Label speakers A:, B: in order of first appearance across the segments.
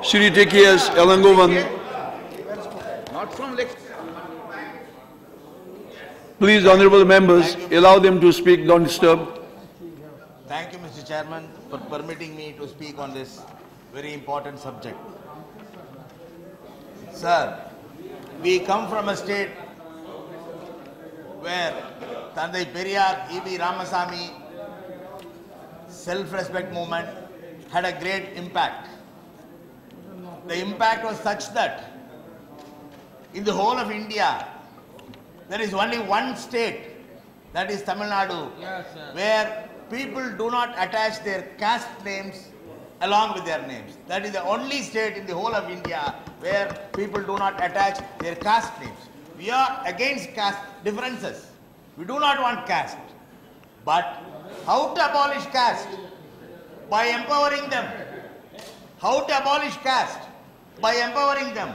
A: Shri T.K.S. Elangovan.
B: Not from lecture.
A: Please, honorable members, allow them to speak, don't disturb.
C: Thank you, Mr. Chairman, for permitting me to speak on this very important subject. Sir, we come from a state where Tandai Periyar, E.B. Ramasamy, self-respect movement had a great impact. The impact was such that in the whole of India, there is only one state, that is Tamilnadu, where people do not attach their caste names along with their names. That is the only state in the whole of India where people do not attach their caste names. We are against caste differences. We do not want caste. But how to abolish caste? By empowering them. How to abolish caste? By empowering them.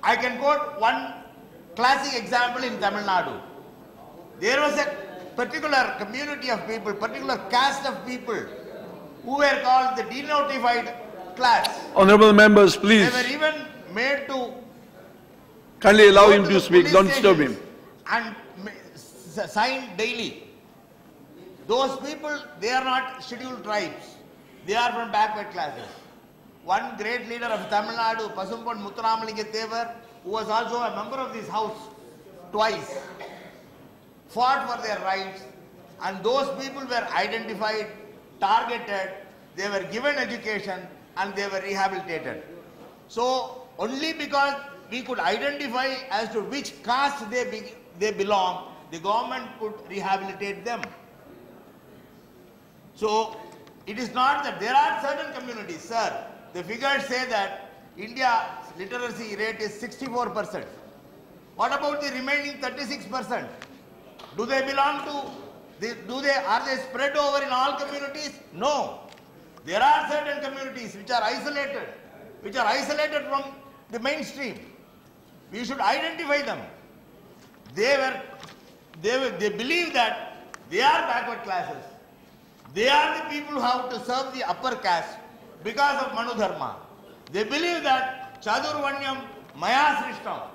C: I can quote one classic example in Tamil Nadu. There was a particular community of people, particular caste of people who were called the denotified class.
A: Honorable members, please.
C: They were even made to
A: Kindly allow him
C: go
A: to
C: the
A: speak,
C: police
A: don't disturb
C: stations
A: him.
C: and sign daily. Those people, they are not scheduled tribes. They are from backward classes. One great leader of Tamil Nadu, Pasumpon Muthuramalingam Thevar, who was also a member of this house twice, fought for their rights, and those people were identified, targeted, they were given education, and they were rehabilitated. So only because we could identify as to which caste they belong, the government could rehabilitate them. So it is not that there are certain communities, sir. The figures say that India's literacy rate is 64%. What about the remaining 36%? Do they belong to, are they spread over in all communities? No. There are certain communities which are isolated from the mainstream. We should identify them. They believe that they are backward classes. They are the people who have to serve the upper caste because of Manu Dharma. They believe that Chadurvanyam Maya Srishtam.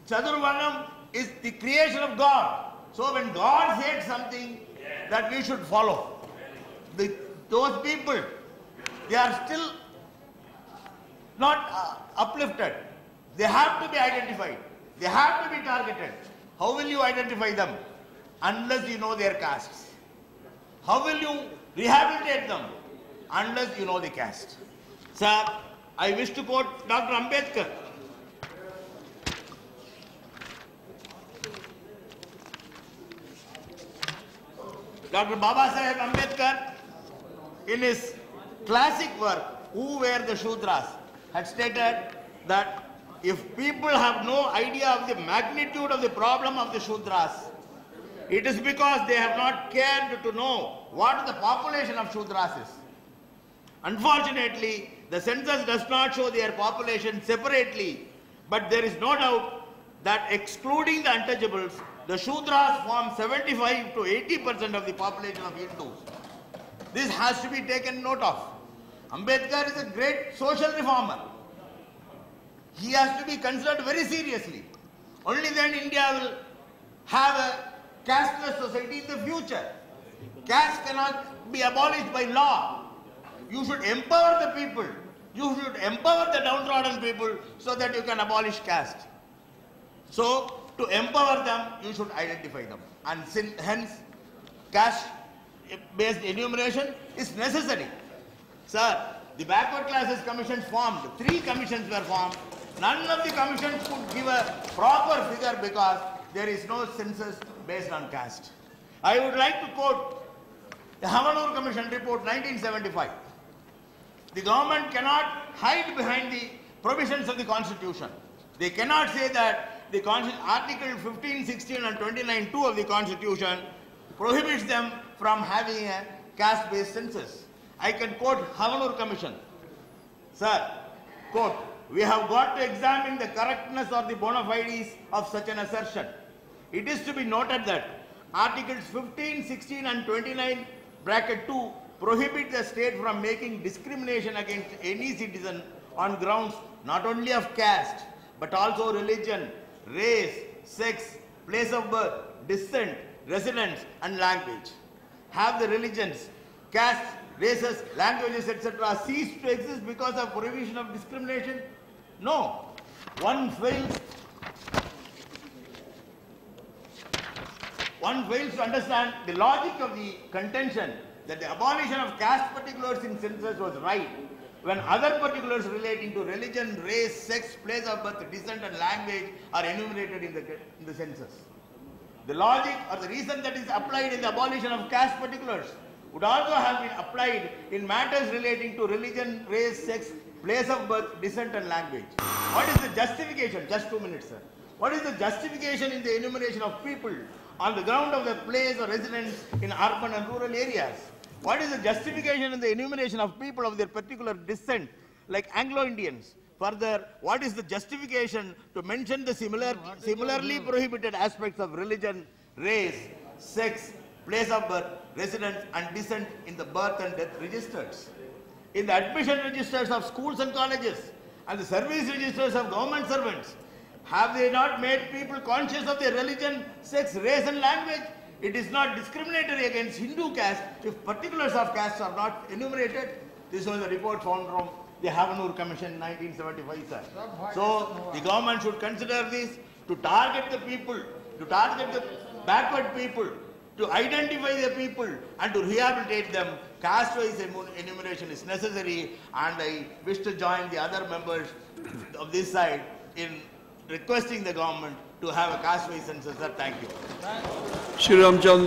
C: Chadurvanyam is the creation of God. So when God said something, that we should follow. Those people, they are still not uplifted. They have to be identified. They have to be targeted. How will you identify them? Unless you know their castes. How will you rehabilitate them? Unless you know the caste. Sir, I wish to quote Dr. Ambedkar. Dr. Baba Saheb Ambedkar, in his classic work, Who Were the Shudras, had stated that if people have no idea of the magnitude of the problem of the Shudras, it is because they have not cared to know what the population of Shudras is. Unfortunately, the census does not show their population separately, but there is no doubt that excluding the untouchables, the Shudras form 75 to 80% of the population of Hindus. This has to be taken note of. Ambedkar is a great social reformer. He has to be considered very seriously. Only then India will have a casteless society in the future. Caste cannot be abolished by law. You should empower the people. You should empower the downtrodden people so that you can abolish caste. So, to empower them, you should identify them. And hence, caste-based enumeration is necessary. Sir, the backward classes commissions formed. 3 commissions were formed. None of the commissions could give a proper figure because there is no census based on caste. I would like to quote the Havanur Commission report 1975. The government cannot hide behind the provisions of the Constitution. They cannot say that the Article 15, 16 and 29(2) of the Constitution prohibits them from having a caste-based census. I can quote Havanur Commission. Sir, quote, we have got to examine the correctness or the bona fides of such an assertion. It is to be noted that Articles 15, 16 and 29 (2) prohibit the state from making discrimination against any citizen on grounds not only of caste, but also religion, race, sex, place of birth, descent, residence, and language. Have the religions, castes, races, languages, etc. ceased to exist because of prohibition of discrimination? No. One fails to understand the logic of the contention that the abolition of caste particulars in census was right when other particulars relating to religion, race, sex, place of birth, descent, and language are enumerated in the census. The logic or the reason that is applied in the abolition of caste particulars would also have been applied in matters relating to religion, race, sex, place of birth, descent, and language. What is the justification? Just 2 minutes, sir. What is the justification in the enumeration of people on the ground of their place or residence in urban and rural areas? What is the justification in the enumeration of people of their particular descent, like Anglo-Indians? Further, what is the justification to mention the similarly prohibited aspects of religion, race, sex, place of birth, residence, and descent in the birth and death registers, in the admission registers of schools and colleges, and the service registers of government servants? Have they not made people conscious of their religion, sex, race, and language? It is not discriminatory against Hindu caste if particulars of castes are not enumerated. This was a report found from the Havanur Commission in 1975, sir. So the government should consider this to target the people, to target the backward people, to identify the people and to rehabilitate them. Caste-wise enumeration is necessary, and I wish to join the other members of this side in requesting the government to have a caste-wise census, sir. Thank you.
A: Shri Ramchandra.